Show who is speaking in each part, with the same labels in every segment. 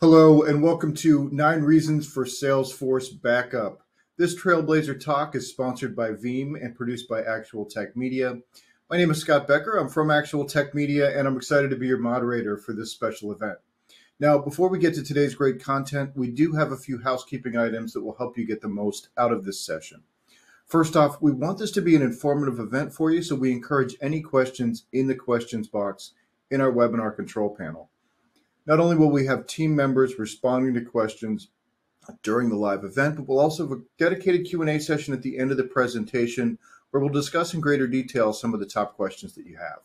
Speaker 1: Hello, and welcome to 9 Reasons for Salesforce Backup. This Trailblazer Talk is sponsored by Veeam and produced by Actual Tech Media. My name is Scott Becker. I'm from Actual Tech Media, and I'm excited to be your moderator for this special event. Now, before we get to today's great content, we do have a few housekeeping items that will help you get the most out of this session. First off, we want this to be an informative event for you, so we encourage any questions in the questions box in our webinar control panel. Not only will we have team members responding to questions during the live event, but we'll also have a dedicated Q&A session at the end of the presentation where we'll discuss in greater detail some of the top questions that you have.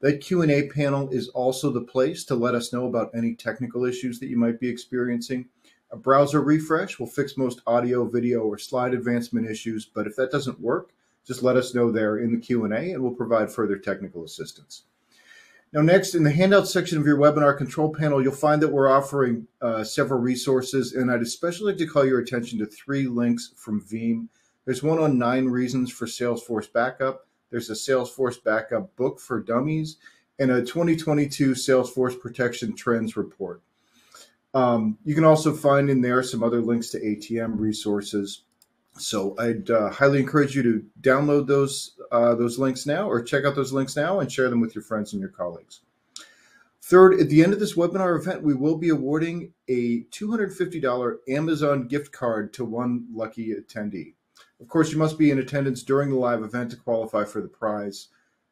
Speaker 1: That Q&A panel is also the place to let us know about any technical issues that you might be experiencing. A browser refresh will fix most audio, video, or slide advancement issues, but if that doesn't work, just let us know there in the Q&A and we'll provide further technical assistance. Now, next, in the handout section of your webinar control panel, you'll find that we're offering several resources, and I'd especially like to call your attention to 3 links from Veeam. There's one on 9 reasons for Salesforce backup. There's a Salesforce backup book for dummies, and a 2022 Salesforce protection trends report. You can also find in there some other links to ATM resources. So I'd highly encourage you to download those links now, or check out those links now and share them with your friends and your colleagues. Third, at the end of this webinar event, we will be awarding a $250 Amazon gift card to one lucky attendee. Of course, you must be in attendance during the live event to qualify for the prize.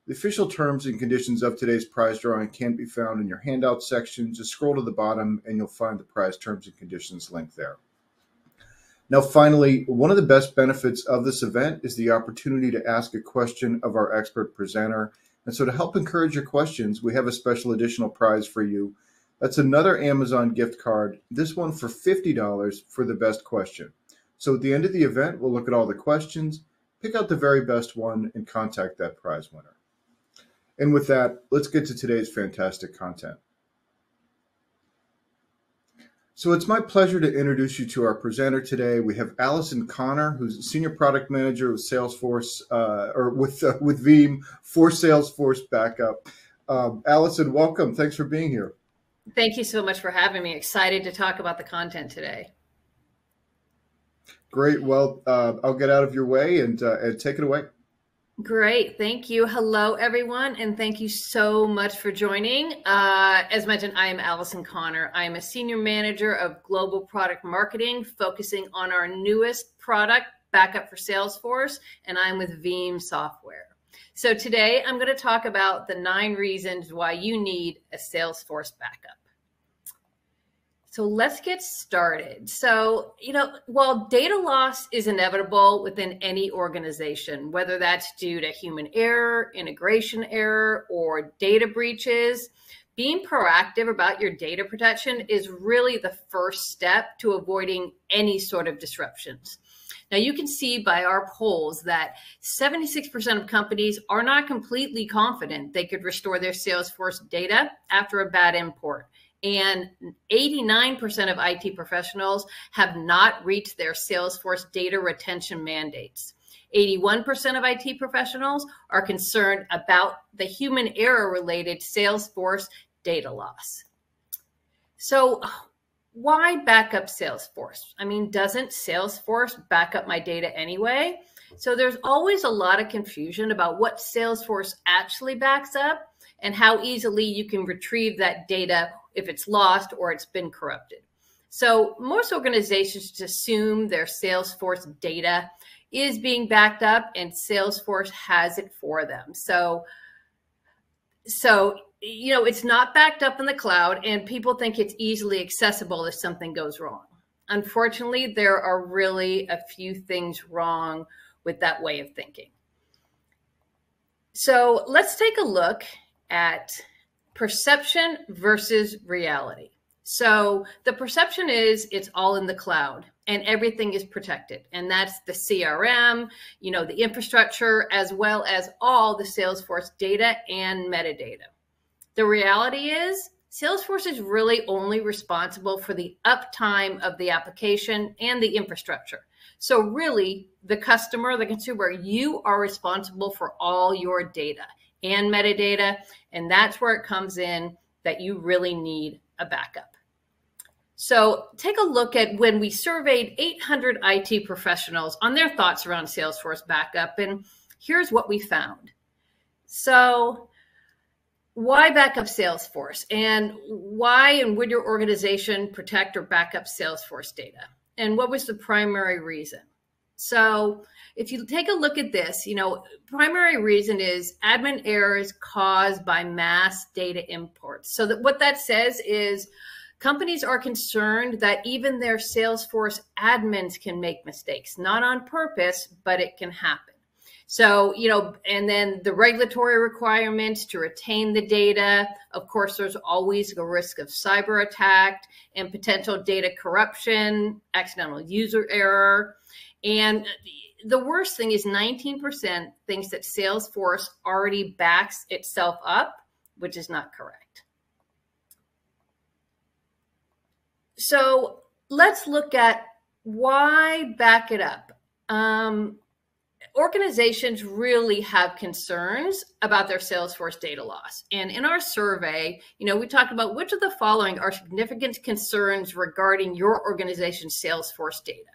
Speaker 1: The official terms and conditions of today's prize drawing can be found in your handout section. Just scroll to the bottom and you'll find the prize terms and conditions link there. Now, finally, one of the best benefits of this event is the opportunity to ask a question of our expert presenter. And so to help encourage your questions, we have a special additional prize for you. That's another Amazon gift card, this one for $50 for the best question. So at the end of the event, we'll look at all the questions, pick out the very best one, and contact that prize winner. And with that, let's get to today's fantastic content. So it's my pleasure to introduce you to our presenter today. We have Allison Connor, who's a Senior Product Manager with Salesforce, with Veeam for Salesforce Backup. Allison, welcome. Thanks for being here.
Speaker 2: Thank you so much for having me. Excited to talk about the content today.
Speaker 1: Great. Well, I'll get out of your way and take it away.
Speaker 2: Great. Thank you. Hello, everyone. And thank you so much for joining. As mentioned, I am Allison Connor. I am a Senior Manager of Global Product Marketing, focusing on our newest product, Backup for Salesforce, and I'm with Veeam Software. So today I'm going to talk about the 9 reasons why you need a Salesforce backup. So let's get started. So, while data loss is inevitable within any organization, whether that's due to human error, integration error, or data breaches, being proactive about your data protection is really the first step to avoiding any sort of disruptions. Now, you can see by our polls that 76% of companies are not completely confident they could restore their Salesforce data after a bad import. And 89% of IT professionals have not reached their Salesforce data retention mandates. 81% of IT professionals are concerned about the human error-related Salesforce data loss. So why back up Salesforce? I mean, doesn't Salesforce back up my data anyway? So there's always a lot of confusion about what Salesforce actually backs up and how easily you can retrieve that data if it's lost or it's been corrupted. So most organizations just assume their Salesforce data is being backed up and Salesforce has it for them. So it's not backed up in the cloud and people think it's easily accessible if something goes wrong. Unfortunately, there are really a few things wrong with that way of thinking. So let's take a look at perception versus reality. So the perception is it's all in the cloud and everything is protected. And that's the CRM, the infrastructure, as well as all the Salesforce data and metadata. The reality is Salesforce is really only responsible for the uptime of the application and the infrastructure. So really, the customer, the consumer, you are responsible for all your data and metadata, and that's where it comes in that you really need a backup. So take a look at when we surveyed 800 IT professionals on their thoughts around Salesforce backup, and here's what we found. So why backup Salesforce, and why and would your organization protect or backup Salesforce data? And what was the primary reason? So if you take a look at this, primary reason is admin errors caused by mass data imports. So what that says is companies are concerned that even their Salesforce admins can make mistakes, not on purpose, but it can happen. So, and then the regulatory requirements to retain the data. Of course, there's always a risk of cyber attack and potential data corruption, accidental user error. And the worst thing is 19% thinks that Salesforce already backs itself up, which is not correct. So let's look at why back it up. Organizations really have concerns about their Salesforce data loss. And in our survey, we talked about which of the following are significant concerns regarding your organization's Salesforce data.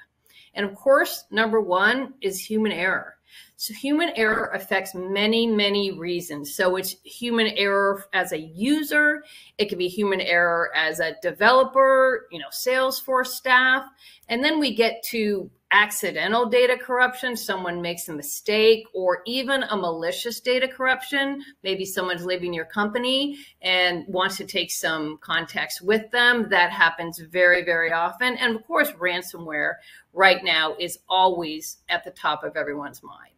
Speaker 2: And of course, number one is human error. So human error affects many, many reasons. So it's human error as a user. It can be human error as a developer, Salesforce staff. And then we get to accidental data corruption. Someone makes a mistake, or even a malicious data corruption. Maybe someone's leaving your company and wants to take some contacts with them. That happens very, very often. And of course, ransomware right now is always at the top of everyone's mind.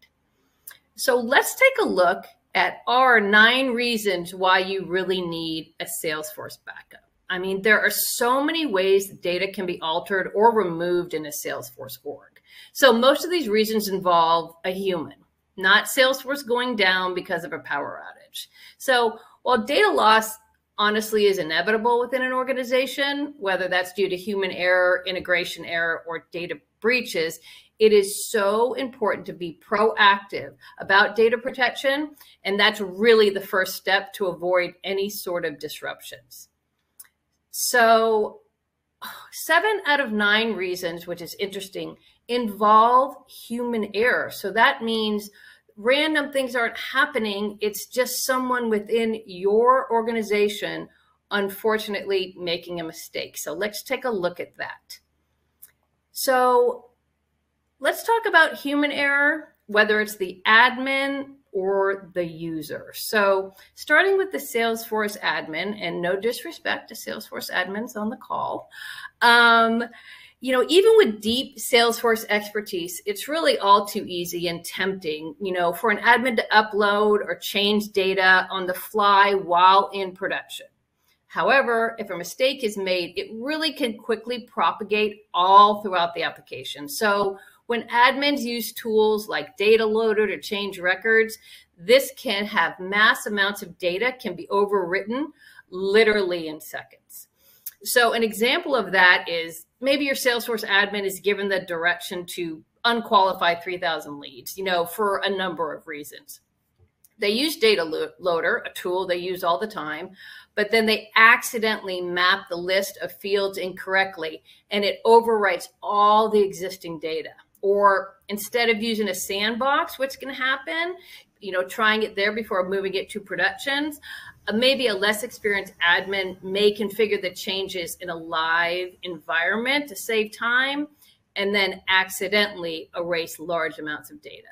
Speaker 2: So let's take a look at our 9 reasons why you really need a Salesforce backup. I mean, there are so many ways that data can be altered or removed in a Salesforce org. So most of these reasons involve a human, not Salesforce going down because of a power outage. So while data loss honestly is inevitable within an organization, whether that's due to human error, integration error, or data breaches, it is so important to be proactive about data protection. And that's really the first step to avoid any sort of disruptions. So 7 out of 9 reasons, which is interesting, involve human error. So that means random things aren't happening. It's just someone within your organization, unfortunately, making a mistake. So let's take a look at that. So let's talk about human error, whether it's the admin or the user. So starting with the Salesforce admin, and no disrespect to Salesforce admins on the call, even with deep Salesforce expertise, it's really all too easy and tempting, for an admin to upload or change data on the fly while in production. However, if a mistake is made, it really can quickly propagate all throughout the application. So when admins use tools like data loader to change records, this can have mass amounts of data can be overwritten literally in seconds. So an example of that is maybe your Salesforce admin is given the direction to unqualify 3,000 leads, for a number of reasons. They use data loader, a tool they use all the time, but then they accidentally map the list of fields incorrectly, and it overwrites all the existing data. Or instead of using a sandbox, what's going to happen, trying it there before moving it to productions, maybe a less experienced admin may configure the changes in a live environment to save time, and then accidentally erase large amounts of data.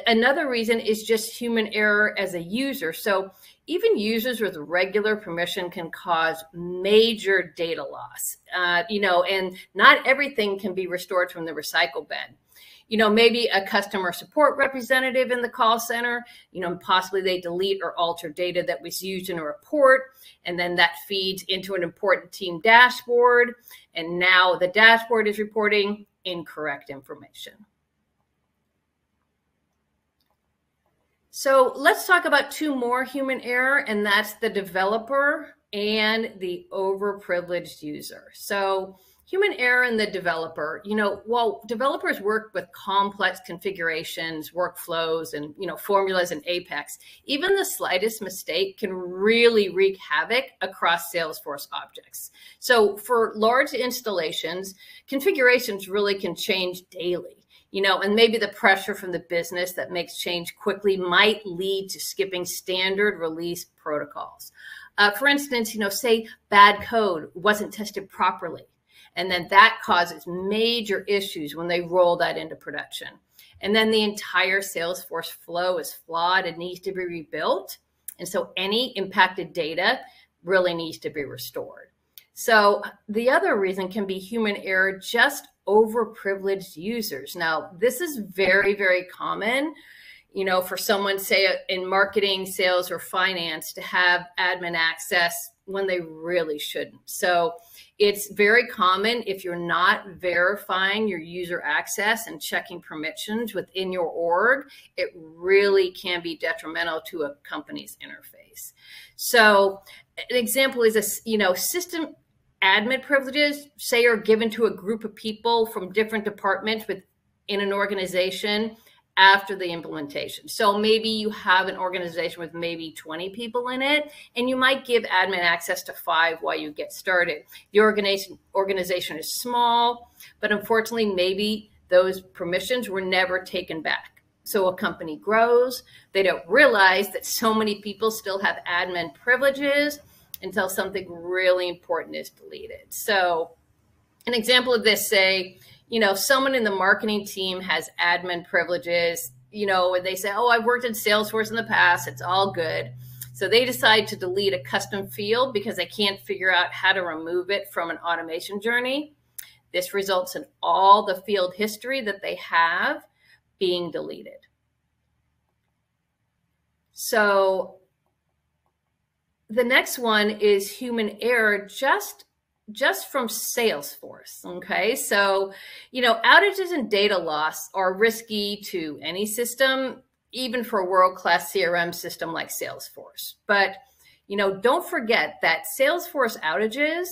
Speaker 2: Another reason is just human error as a user. So even users with regular permission can cause major data loss, and not everything can be restored from the recycle bin. Maybe a customer support representative in the call center, possibly they delete or alter data that was used in a report, and then that feeds into an important team dashboard. And now the dashboard is reporting incorrect information. So let's talk about 2 more human error, and that's the developer and the overprivileged user. So Human error in the developer. While developers work with complex configurations, workflows, and formulas in Apex, even the slightest mistake can really wreak havoc across Salesforce objects. So for large installations, configurations really can change daily. And maybe the pressure from the business that makes change quickly might lead to skipping standard release protocols. For instance, say bad code wasn't tested properly, and then that causes major issues when they roll that into production. And then the entire Salesforce flow is flawed and needs to be rebuilt. And so any impacted data really needs to be restored. So the other reason can be human error, just overprivileged users. Now, this is very, very common, for someone, say, in marketing, sales, or finance to have admin access when they really shouldn't. So it's very common if you're not verifying your user access and checking permissions within your org, it really can be detrimental to a company's interface. So an example is system admin privileges, say, are given to a group of people from different departments within an organization after the implementation. So maybe you have an organization with maybe 20 people in it, and you might give admin access to 5 while you get started. The organization is small, but unfortunately, maybe those permissions were never taken back. So a company grows, they don't realize that so many people still have admin privileges until something really important is deleted. So an example of this, say, someone in the marketing team has admin privileges, and they say, oh, I've worked in Salesforce in the past, it's all good. So they decide to delete a custom field because they can't figure out how to remove it from an automation journey. This results in all the field history that they have being deleted. So the next one is human error just from Salesforce, okay? So, outages and data loss are risky to any system, even for a world-class CRM system like Salesforce. But, don't forget that Salesforce outages,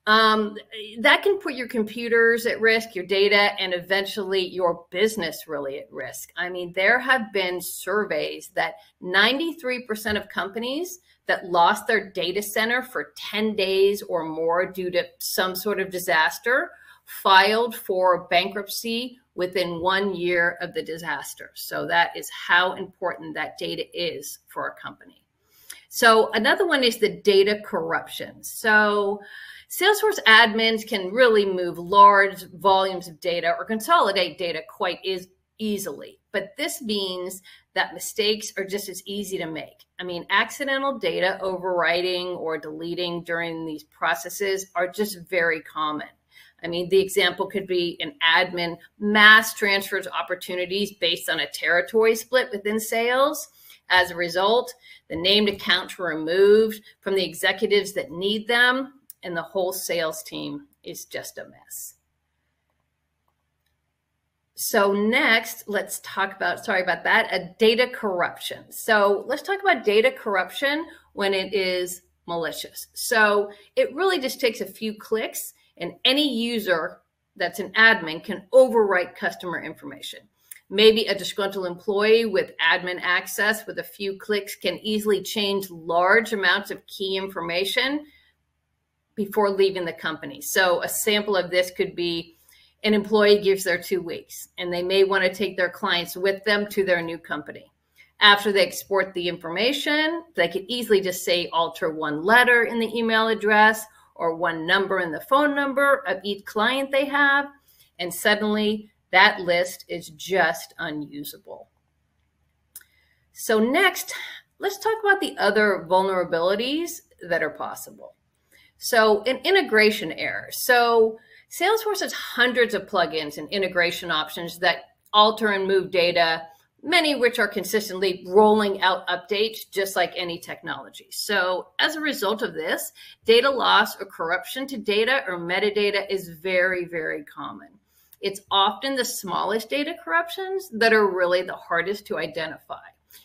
Speaker 2: that can put your computers at risk, your data, and eventually your business really at risk. I mean, there have been surveys that 93% of companies that lost their data center for 10 days or more due to some sort of disaster filed for bankruptcy within 1 year of the disaster. So that is how important that data is for a company. So another one is the data corruption. So Salesforce admins can really move large volumes of data or consolidate data quite easily. But this means that mistakes are just as easy to make. I mean, accidental data overwriting or deleting during these processes are just very common. I mean, the example could be an admin mass transfers opportunities based on a territory split within sales. As a result, the named accounts were removed from the executives that need them, and the whole sales team is just a mess. So next, let's talk about, data corruption. So let's talk about data corruption when it is malicious. So it really just takes a few clicks, and any user that's an admin can overwrite customer information. Maybe a disgruntled employee with admin access with a few clicks can easily change large amounts of key information before leaving the company. So a sample of this could be an employee gives their 2 weeks, and they may want to take their clients with them to their new company. After they export the information, they could easily just say alter 1 letter in the email address or 1 number in the phone number of each client they have, and suddenly that list is just unusable. So next, let's talk about the other vulnerabilities that are possible. So an integration error. So Salesforce has hundreds of plugins and integration options that alter and move data, many of which are consistently rolling out updates just like any technology. So as a result of this, data loss or corruption to data or metadata is very, very common. It's often the smallest data corruptions that are really the hardest to identify.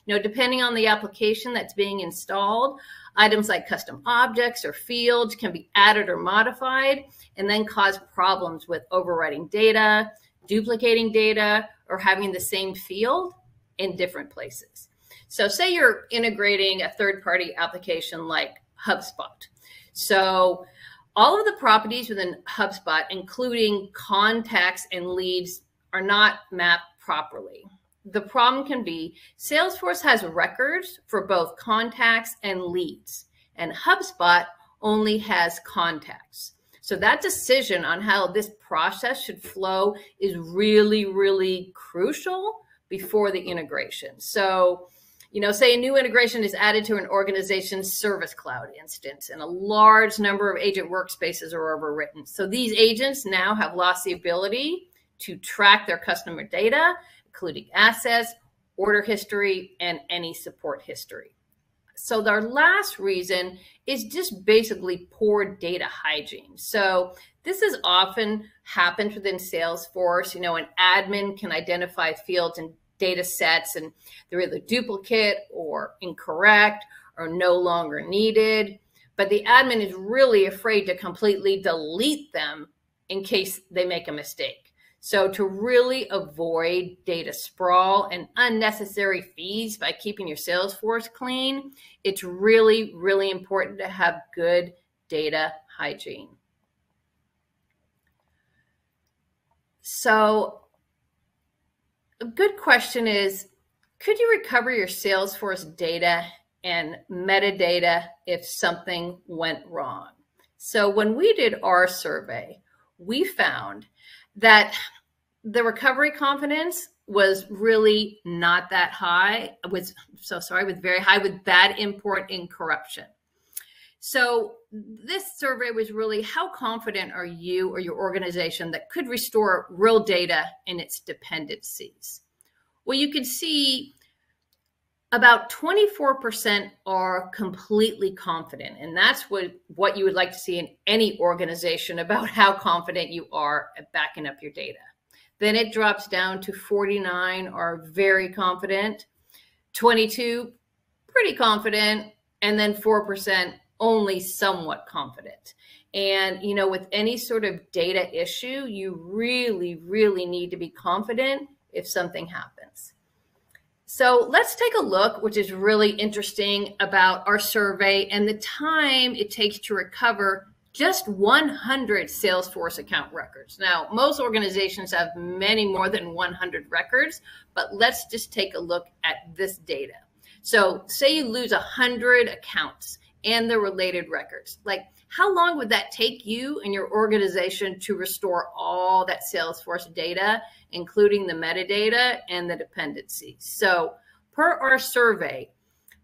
Speaker 2: Depending on the application that's being installed, items like custom objects or fields can be added or modified and then cause problems with overwriting data, duplicating data, or having the same field in different places. So say you're integrating a third-party application like HubSpot. So all of the properties within HubSpot, including contacts and leads, are not mapped properly. The problem can be Salesforce has records for both contacts and leads, and HubSpot only has contacts. So that decision on how this process should flow is really, really crucial before the integration. So, say a new integration is added to an organization's Service Cloud instance and a large number of agent workspaces are overwritten. So these agents now have lost the ability to track their customer data, including assets, order history, and any support history. So our last reason is just basically poor data hygiene. So this is often happens within Salesforce. An admin can identify fields and data sets and they're either duplicate or incorrect or no longer needed. But the admin is really afraid to completely delete them in case they make a mistake. So to really avoid data sprawl and unnecessary fees by keeping your Salesforce clean, it's really, really important to have good data hygiene. So a good question is, could you recover your Salesforce data and metadata if something went wrong? So when we did our survey, we found that the recovery confidence was really not that high, was very high with bad import interruption. So this survey was really, how confident are you or your organization that could restore real data in its dependencies? Well, you can see about 24% are completely confident. And that's what you would like to see in any organization about how confident you are at backing up your data. Then it drops down to 49 are very confident, 22 pretty confident, and then 4% only somewhat confident. And, with any sort of data issue, you really, really need to be confident if something happens. So let's take a look, which is really interesting about our survey and the time it takes to recover just 100 Salesforce account records. Now, most organizations have many more than 100 records, but let's just take a look at this data. So say you lose 100 accounts and the related records. Like, how long would that take you and your organization to restore all that Salesforce data, including the metadata and the dependencies? So per our survey,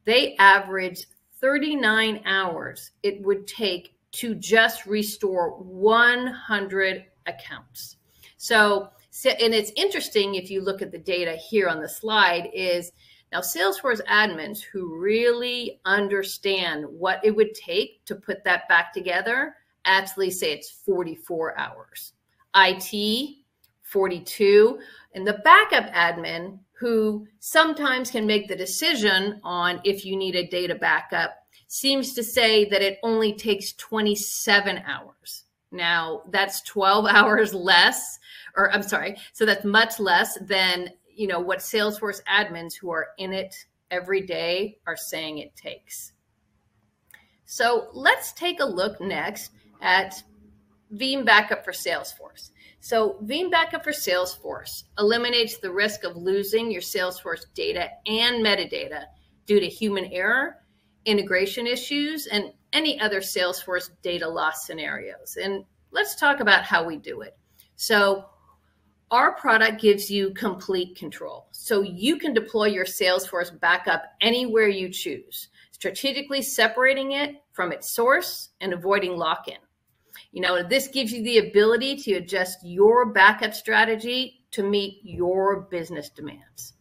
Speaker 2: they averaged 39 hours it would take to just restore 100 accounts. So, and it's interesting if you look at the data here on the slide is now Salesforce admins who really understand what it would take to put that back together actually say it's 44 hours. IT, 42, and the backup admin who sometimes can make the decision on if you need a data backup seems to say that it only takes 27 hours. Now, that's 12 hours less, or I'm sorry, so that's much less than, what Salesforce admins who are in it every day are saying it takes. So let's take a look next at Veeam Backup for Salesforce. So Veeam Backup for Salesforce eliminates the risk of losing your Salesforce data and metadata due to human error, integration issues, and any other Salesforce data loss scenarios. And let's talk about how we do it. So our product gives you complete control. So you can deploy your Salesforce backup anywhere you choose, strategically separating it from its source and avoiding lock-in. This gives you the ability to adjust your backup strategy to meet your business demands.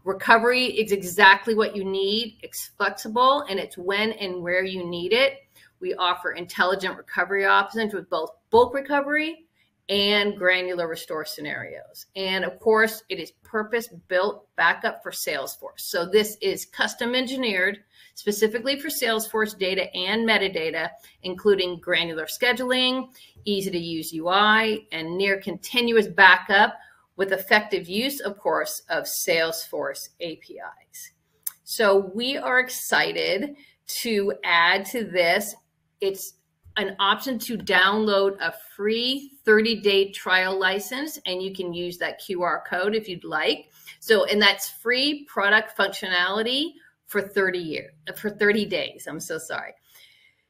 Speaker 2: Recovery is exactly what you need. It's flexible and it's when and where you need it. We offer intelligent recovery options with both bulk recovery and granular restore scenarios. And of course, it is purpose-built backup for Salesforce. So this is custom engineered specifically for Salesforce data and metadata, including granular scheduling, easy to use UI, and near continuous backup with effective use, of course, of Salesforce APIs. So we are excited to add to this. It's an option to download a free 30-day trial license, and you can use that QR code if you'd like. So, and that's free product functionality for 30 days. I'm so sorry.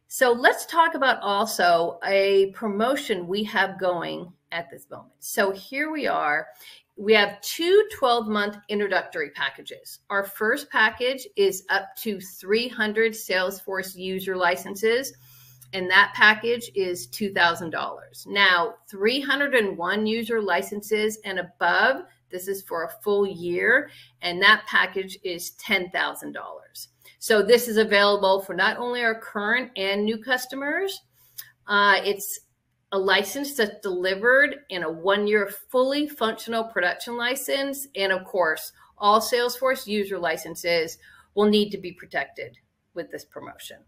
Speaker 2: So let's talk about also a promotion we have going at this moment. So here we are. We have two 12-month introductory packages. Our first package is up to 300 Salesforce user licenses, and that package is $2,000. Now, 301 user licenses and above, this is for a full year, and that package is $10,000. So this is available for not only our current and new customers. It's a license that's delivered in a 1-year fully functional production license. And of course, all Salesforce user licenses will need to be protected with this promotion.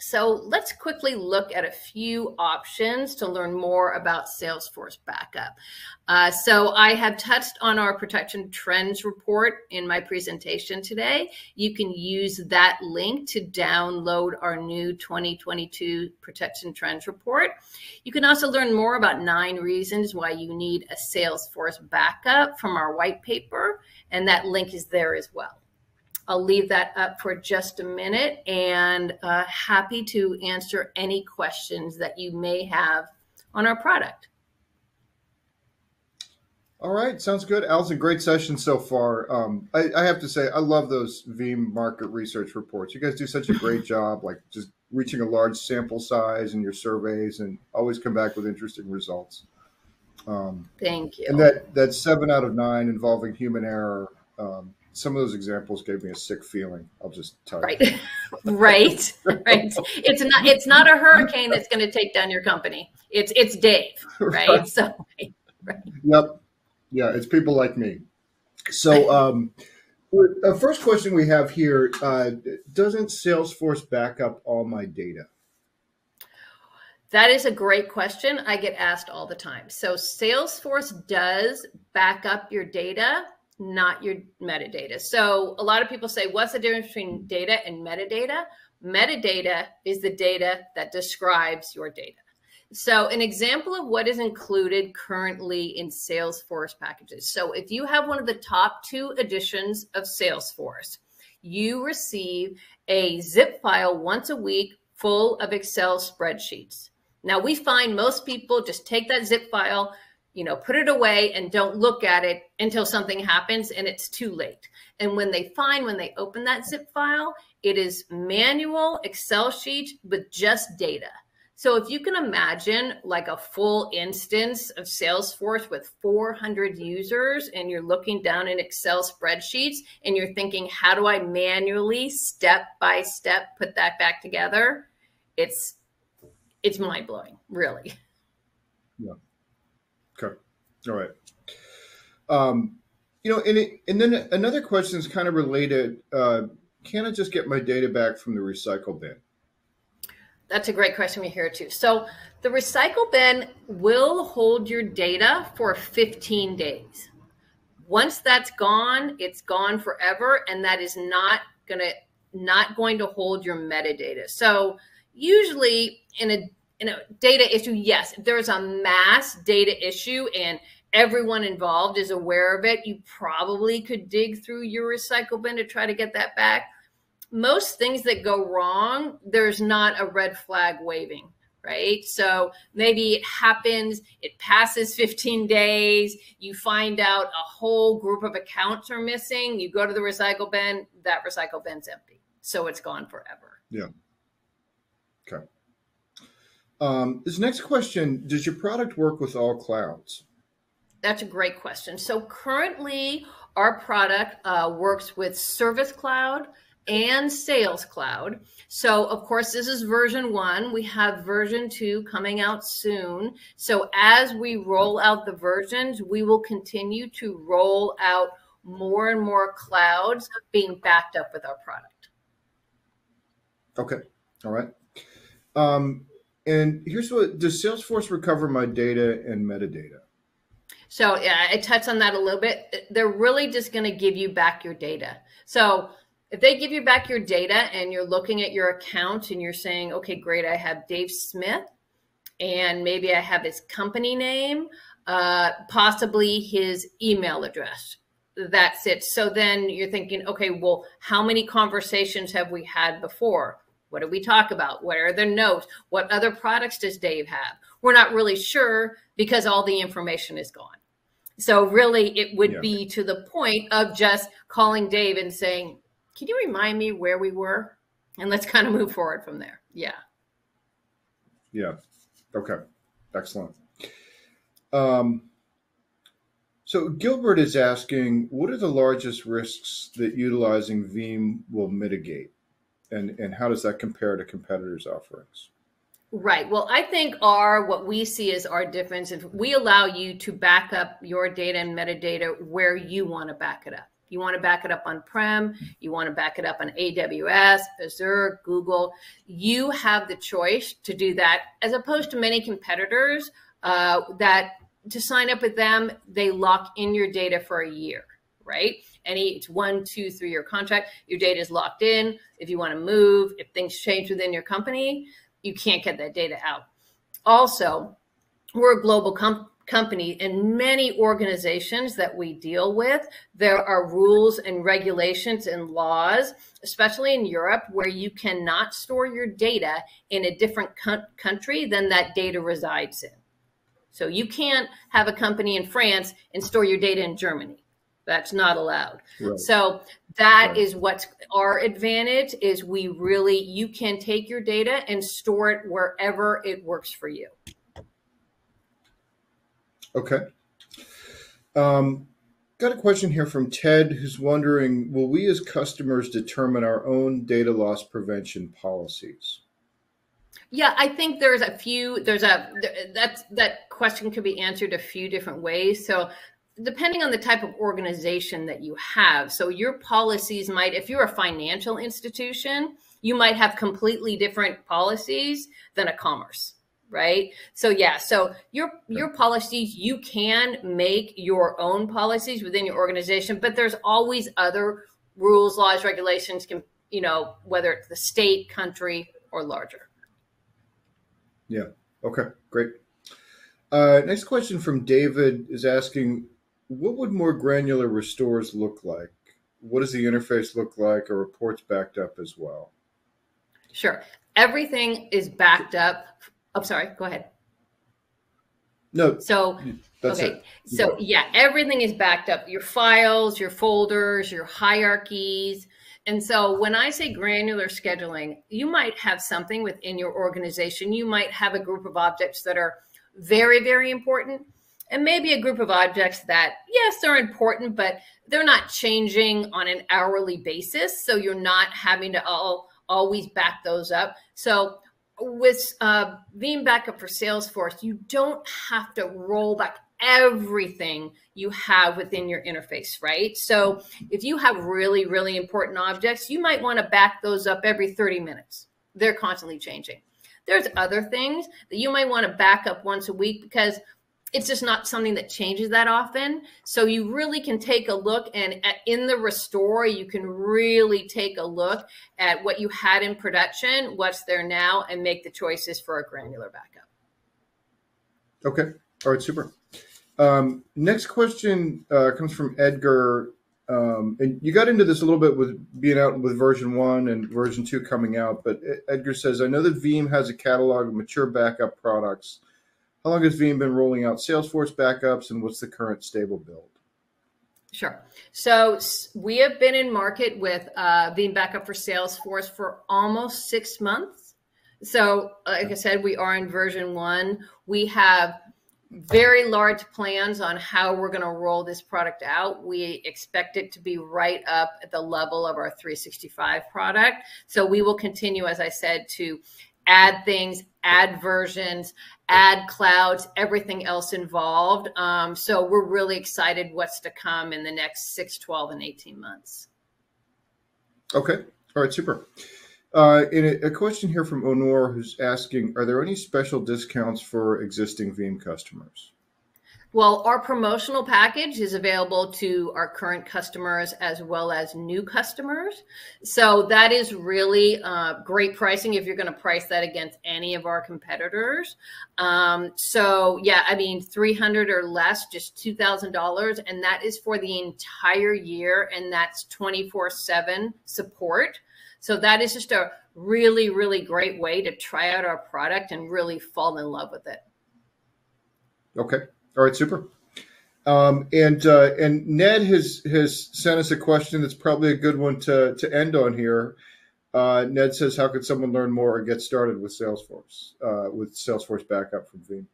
Speaker 2: So let's quickly look at a few options to learn more about Salesforce backup. So I have touched on our protection trends report in my presentation today. You can use that link to download our new 2022 protection trends report. You can also learn more about 9 reasons why you need a Salesforce backup from our white paper, and that link is there as well. I'll leave that up for just a minute, and happy to answer any questions that you may have on our product.
Speaker 1: All right, sounds good. Allison, great session so far. I have to say, I love those Veeam market research reports. You guys do such a great job, like just reaching a large sample size in your surveys and always come back with interesting results.
Speaker 2: Thank you.
Speaker 1: And that 7 out of 9 involving human error, some of those examples gave me a sick feeling. I'll just tell you.
Speaker 2: Right. It's not a hurricane that's going to take down your company. It's Dave, right? Right. So, right.
Speaker 1: Yep. Yeah, it's people like me. So, first question we have here: doesn't Salesforce back up all my data?
Speaker 2: That is a great question. I get asked all the time. So Salesforce does back up your data, not your metadata. So a lot of people say, what's the difference between data and metadata? Metadata is the data that describes your data. So an example of what is included currently in Salesforce packages. So if you have one of the top 2 editions of Salesforce, you receive a zip file once a week full of Excel spreadsheets. Now we find most people just take that zip file, put it away and don't look at it until something happens and it's too late. And when they open that zip file, it is manual Excel sheet with just data. So if you can imagine like a full instance of Salesforce with 400 users and you're looking down in Excel spreadsheets and you're thinking, how do I manually step by step put that back together? It's mind-blowing, really.
Speaker 1: Yeah. Okay. All right. And then another question is kind of related. Can I just get my data back from the recycle bin?
Speaker 2: That's a great question we hear too. So the recycle bin will hold your data for 15 days. Once that's gone, it's gone forever, and that is not going to hold your metadata. So usually in a data issue, yes, if there's a mass data issue and everyone involved is aware of it, you probably could dig through your recycle bin to try to get that back. Most things that go wrong, there's not a red flag waving, right? So maybe it happens, it passes 15 days, you find out a whole group of accounts are missing, you go to the recycle bin, that recycle bin's empty. So it's gone forever.
Speaker 1: Yeah. Okay. This next question, does your product work with all clouds?
Speaker 2: That's a great question. So currently our product works with Service Cloud and Sales Cloud. So of course, this is version 1. We have version 2 coming out soon. So as we roll out the versions, we will continue to roll out more and more clouds being backed up with our product.
Speaker 1: Okay. All right. And here's what, does Salesforce recover my data and metadata?
Speaker 2: So yeah, I touched on that a little bit. They're really just going to give you back your data. So if they give you back your data and you're looking at your account and you're saying, okay, great, I have Dave Smith and maybe I have his company name, possibly his email address. That's it. So then you're thinking, okay, well, how many conversations have we had before? What did we talk about? What are the notes? What other products does Dave have? We're not really sure because all the information is gone. So really it would be to the point of just calling Dave and saying, can you remind me where we were? And let's kind of move forward from there. Yeah.
Speaker 1: Yeah. Okay. Excellent. So Gilbert is asking, what are the largest risks that utilizing Veeam will mitigate? And how does that compare to competitors' offerings?
Speaker 2: Right. Well, I think what we see is our difference. If we allow you to back up your data and metadata where you want to back it up. You want to back it up on-prem, you want to back it up on AWS, Azure, Google. You have the choice to do that, as opposed to many competitors that to sign up with them, they lock in your data for a year, right? It's 1, 2, 3-year contract. Your data is locked in. If you want to move, if things change within your company, you can't get that data out. Also, we're a global company, and many organizations that we deal with, there are rules and regulations and laws, especially in Europe, where you cannot store your data in a different country than that data resides in. So you can't have a company in France and store your data in Germany. That's not allowed. Right. So that is what's our advantage is you can take your data and store it wherever it works for you.
Speaker 1: Okay. Got a question here from Ted, who's wondering, will we as customers determine our own data loss prevention policies?
Speaker 2: Yeah, I think that question could be answered a few different ways. So depending on the type of organization that you have, so your policies might, if you're a financial institution, you might have completely different policies than a commerce, right? So yeah, so your policies, you can make your own policies within your organization, but there's always other rules, laws, regulations, whether it's the state, country, or larger.
Speaker 1: Yeah. Okay, great. Next question from David is asking, what would more granular restores look like? What does the interface look like? Are reports backed up as well?
Speaker 2: Sure. Everything is backed up. Oh, sorry. Go ahead.
Speaker 1: No.
Speaker 2: So,
Speaker 1: that's
Speaker 2: okay.
Speaker 1: It.
Speaker 2: So yeah, everything is backed up. Your files, your folders, your hierarchies. And so when I say granular scheduling, you might have something within your organization. You might have a group of objects that are very, very important, and maybe a group of objects that, yes, they're important, but they're not changing on an hourly basis. So you're not having to always back those up. So with Veeam Backup for Salesforce, you don't have to roll back everything you have within your interface, right? So if you have really, really important objects, you might want to back those up every 30 minutes. They're constantly changing. There's other things that you might want to back up once a week because it's just not something that changes that often. So you really can take a look, and in the restore, you can really take a look at what you had in production, what's there now, and make the choices for a granular backup.
Speaker 1: Okay. All right. Super. Next question comes from Edgar. And you got into this a little bit with being out with version 1 and version 2 coming out, but Edgar says, I know that Veeam has a catalog of mature backup products. How long has Veeam been rolling out Salesforce backups, and what's the current stable build?
Speaker 2: Sure. So we have been in market with Veeam Backup for Salesforce for almost 6 months. So like I said, we are in version 1. We have very large plans on how we're going to roll this product out. We expect it to be right up at the level of our 365 product. So we will continue, as I said, to add things, add versions, add clouds, everything else involved. So we're really excited what's to come in the next 6, 12, and 18 months.
Speaker 1: Okay. All right. Super. And a question here from Honor, who's asking, are there any special discounts for existing Veeam customers?
Speaker 2: Well, our promotional package is available to our current customers as well as new customers. So that is really great pricing if you're going to price that against any of our competitors. So yeah, I mean, $300 or less, just $2,000. And that is for the entire year. And that's 24/7 support. So that is just a really, really great way to try out our product and really fall in love with it.
Speaker 1: Okay. All right, super. And Ned has sent us a question that's probably a good one to end on here. Ned says, how could someone learn more or get started with Salesforce backup from Veeam?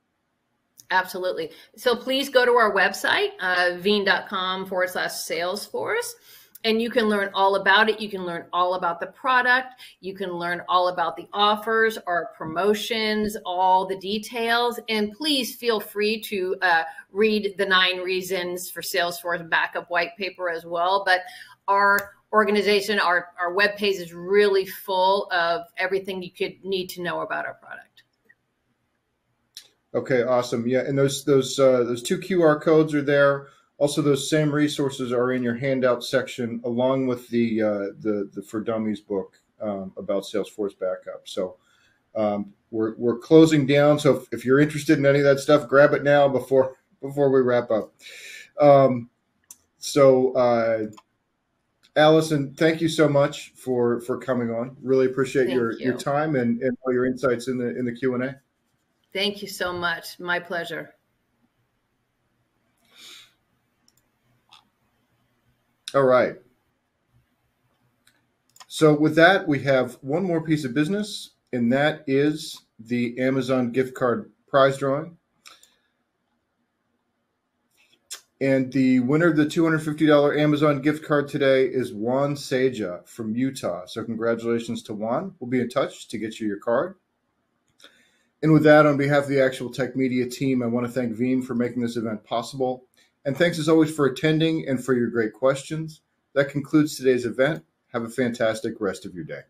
Speaker 2: Absolutely. So please go to our website, veeam.com/Salesforce. And you can learn all about it. You can learn all about the product. You can learn all about the offers, our promotions, all the details. And please feel free to read the 9 Reasons for Salesforce Backup white paper as well. But our organization, our webpage is really full of everything you could need to know about our product.
Speaker 1: Okay, awesome. Yeah, and those 2 QR codes are there. Also, those same resources are in your handout section, along with the For Dummies book about Salesforce backup. So we're closing down. So if you're interested in any of that stuff, grab it now before we wrap up. Allison, thank you so much for coming on. Really appreciate your time and all your insights in the Q&A.
Speaker 2: Thank you so much. My pleasure.
Speaker 1: All right. So with that, we have one more piece of business, and that is the Amazon gift card prize drawing. And the winner of the $250 Amazon gift card today is Juan Seja from Utah. So congratulations to Juan. We'll be in touch to get you your card. And with that, on behalf of the Actual Tech Media team, I want to thank Veeam for making this event possible. And thanks as always for attending and for your great questions. That concludes today's event. Have a fantastic rest of your day.